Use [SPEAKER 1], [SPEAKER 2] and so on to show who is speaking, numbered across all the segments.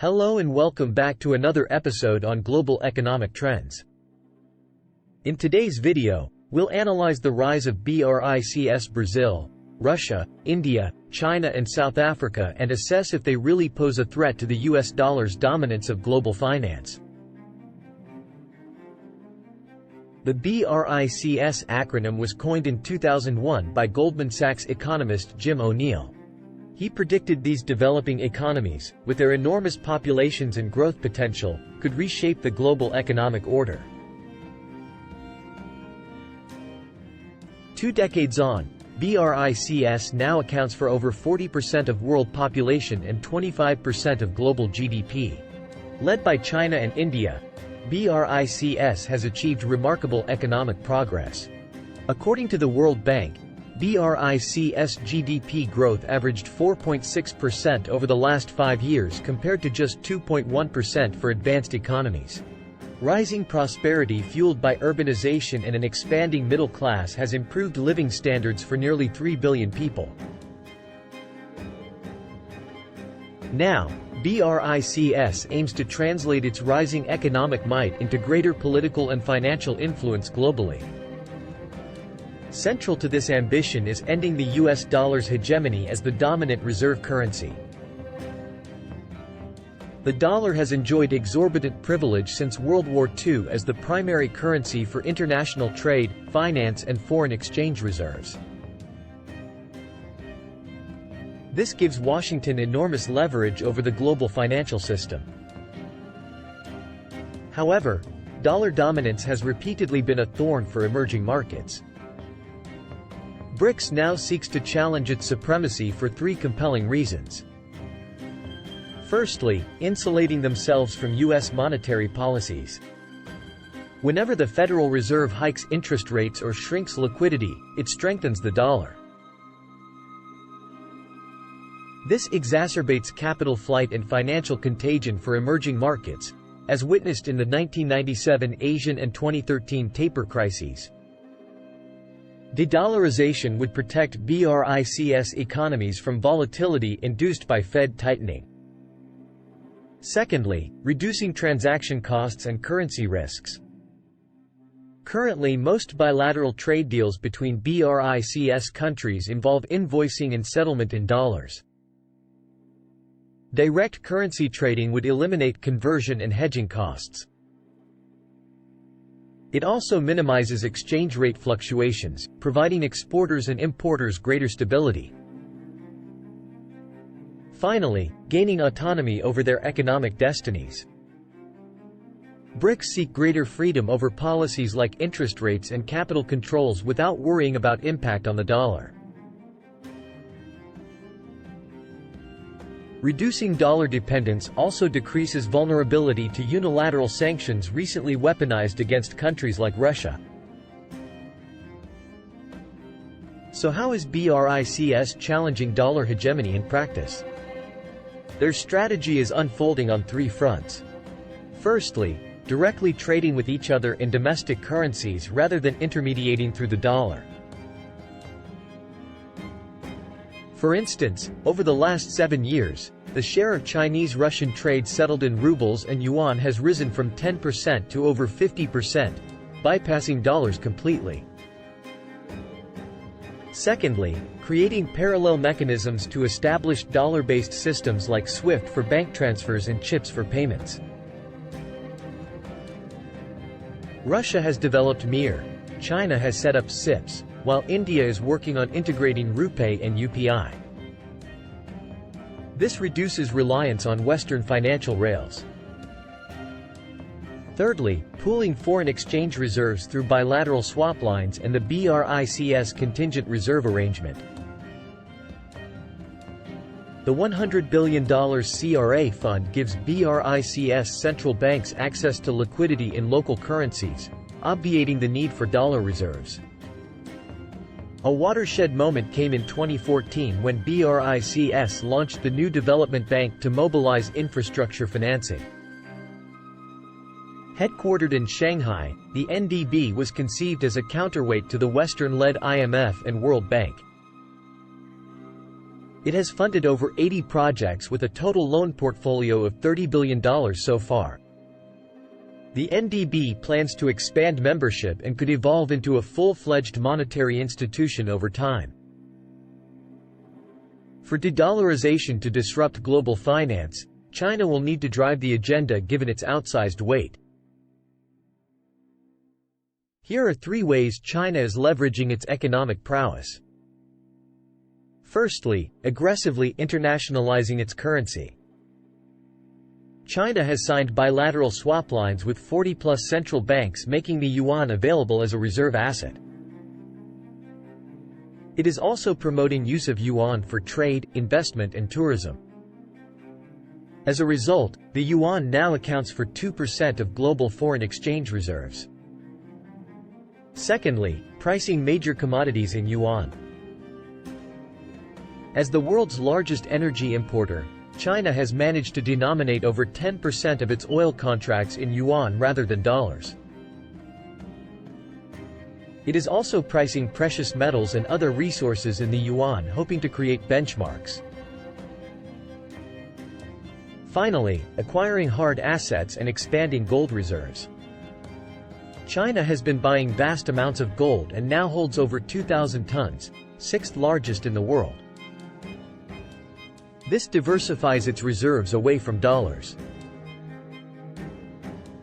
[SPEAKER 1] Hello and welcome back to another episode on global economic trends. In today's video, we'll analyze the rise of Brics Brazil, Russia, India, China and South Africa and assess if they really pose a threat to the US dollar's dominance of global finance. The Brics acronym was coined in 2001 by Goldman Sachs economist Jim O'Neill. He predicted these developing economies, with their enormous populations and growth potential, could reshape the global economic order. 2 decades on, Brics now accounts for over 40% of world population and 25% of global GDP. Led by China and India, Brics has achieved remarkable economic progress. According to the World Bank, Brics GDP growth averaged 4.6% over the last 5 years compared to just 2.1% for advanced economies. Rising prosperity fueled by urbanization and an expanding middle class has improved living standards for nearly 3 billion people. Now, Brics aims to translate its rising economic might into greater political and financial influence globally. Central to this ambition is ending the US dollar's hegemony as the dominant reserve currency. The dollar has enjoyed exorbitant privilege since World War II as the primary currency for international trade, finance and foreign exchange reserves. This gives Washington enormous leverage over the global financial system. However, dollar dominance has repeatedly been a thorn for emerging markets. Brics now seeks to challenge its supremacy for 3 compelling reasons. Firstly, insulating themselves from U.S. monetary policies. Whenever the Federal Reserve hikes interest rates or shrinks liquidity, it strengthens the dollar. This exacerbates capital flight and financial contagion for emerging markets, as witnessed in the 1997 Asian and 2013 taper crises. De-dollarization would protect Brics economies from volatility induced by Fed tightening. Secondly, reducing transaction costs and currency risks. Currently, most bilateral trade deals between Brics countries involve invoicing and settlement in dollars. Direct currency trading would eliminate conversion and hedging costs. It also minimizes exchange rate fluctuations, providing exporters and importers greater stability. Finally, gaining autonomy over their economic destinies. Brics seek greater freedom over policies like interest rates and capital controls without worrying about impact on the dollar. Reducing dollar dependence also decreases vulnerability to unilateral sanctions recently weaponized against countries like Russia. So how is Brics challenging dollar hegemony in practice? Their strategy is unfolding on 3 fronts. Firstly, directly trading with each other in domestic currencies rather than intermediating through the dollar. For instance, over the last 7 years, the share of Chinese-Russian trade settled in rubles and yuan has risen from 10% to over 50%, bypassing dollars completely. Secondly, creating parallel mechanisms to establish dollar-based systems like SWIFT for bank transfers and chips for payments. Russia has developed MIR, China has set up SIPs, while India is working on integrating RuPay and UPI. This reduces reliance on Western financial rails. Thirdly, pooling foreign exchange reserves through bilateral swap lines and the Brics contingent reserve arrangement. The $100 billion CRA fund gives Brics central banks access to liquidity in local currencies, obviating the need for dollar reserves. A watershed moment came in 2014 when Brics launched the new development bank to mobilize infrastructure financing. Headquartered in Shanghai, the NDB was conceived as a counterweight to the Western-led IMF and World Bank. It has funded over 80 projects with a total loan portfolio of $30 billion so far. The NDB plans to expand membership and could evolve into a full-fledged monetary institution over time. For de-dollarization to disrupt global finance, China will need to drive the agenda given its outsized weight. Here are 3 ways China is leveraging its economic prowess. Firstly, aggressively internationalizing its currency. China has signed bilateral swap lines with 40-plus central banks, making the yuan available as a reserve asset. It is also promoting use of yuan for trade, investment and tourism. As a result, the yuan now accounts for 2% of global foreign exchange reserves. Secondly, pricing major commodities in yuan. As the world's largest energy importer, China has managed to denominate over 10% of its oil contracts in yuan rather than dollars. It is also pricing precious metals and other resources in the yuan, hoping to create benchmarks. Finally, acquiring hard assets and expanding gold reserves. China has been buying vast amounts of gold and now holds over 2,000 tons, 6th largest in the world. This diversifies its reserves away from dollars.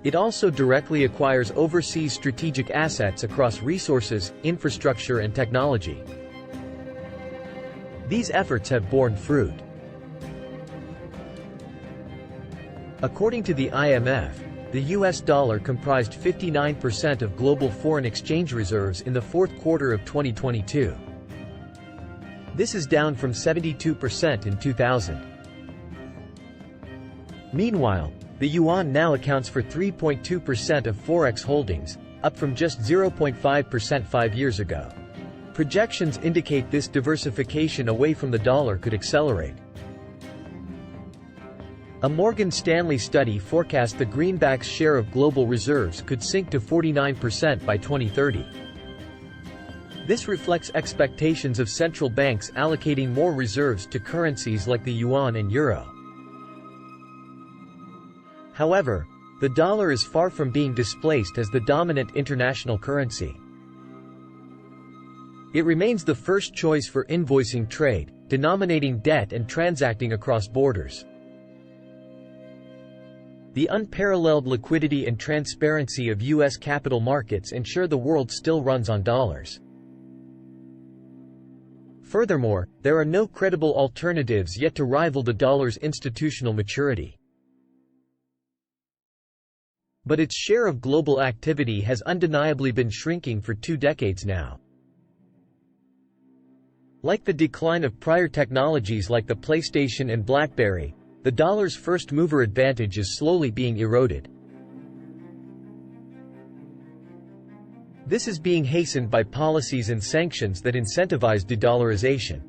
[SPEAKER 1] It also directly acquires overseas strategic assets across resources, infrastructure and technology. These efforts have borne fruit. According to the IMF, the US dollar comprised 59% of global foreign exchange reserves in the 4th quarter of 2022. This is down from 72% in 2000. Meanwhile, the yuan now accounts for 3.2% of forex holdings, up from just 0.5% 5 years ago. Projections indicate this diversification away from the dollar could accelerate. A Morgan Stanley study forecast the greenback's share of global reserves could sink to 49% by 2030. This reflects expectations of central banks allocating more reserves to currencies like the yuan and euro. However, the dollar is far from being displaced as the dominant international currency. It remains the first choice for invoicing trade, denominating debt and transacting across borders. The unparalleled liquidity and transparency of U.S. capital markets ensure the world still runs on dollars. Furthermore, there are no credible alternatives yet to rival the dollar's institutional maturity. But its share of global activity has undeniably been shrinking for 2 decades now. Like the decline of prior technologies like the PlayStation and BlackBerry, the dollar's first-mover advantage is slowly being eroded. This is being hastened by policies and sanctions that incentivize de-dollarization.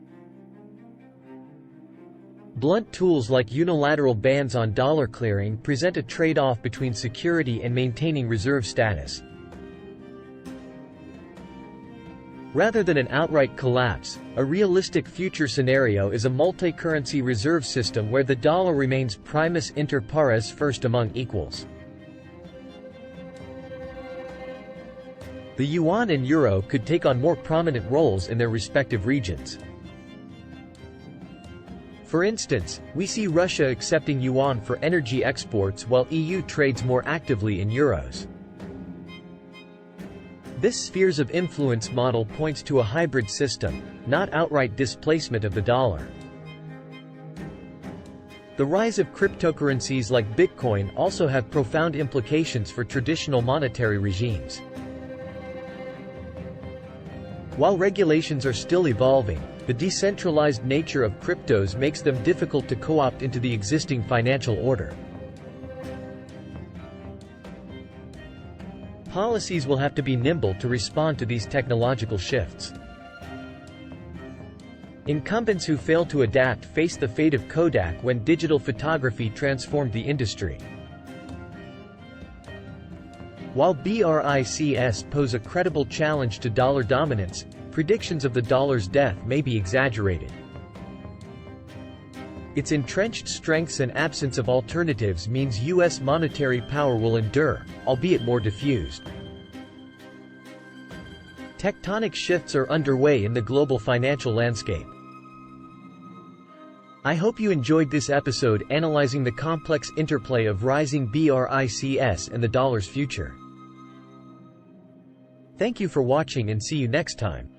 [SPEAKER 1] Blunt tools like unilateral bans on dollar clearing present a trade-off between security and maintaining reserve status. Rather than an outright collapse, a realistic future scenario is a multi-currency reserve system where the dollar remains primus inter pares, first among equals. The yuan and euro could take on more prominent roles in their respective regions. For instance, we see Russia accepting yuan for energy exports while EU trades more actively in euros. This spheres of influence model points to a hybrid system, not outright displacement of the dollar. The rise of cryptocurrencies like Bitcoin also have profound implications for traditional monetary regimes. While regulations are still evolving, the decentralized nature of cryptos makes them difficult to co-opt into the existing financial order. Policies will have to be nimble to respond to these technological shifts. Incumbents who fail to adapt face the fate of Kodak when digital photography transformed the industry. While Brics pose a credible challenge to dollar dominance, predictions of the dollar's death may be exaggerated. Its entrenched strengths and absence of alternatives means U.S. monetary power will endure, albeit more diffused. Tectonic shifts are underway in the global financial landscape. I hope you enjoyed this episode analyzing the complex interplay of rising BRICS and the dollar's future. Thank you for watching and see you next time.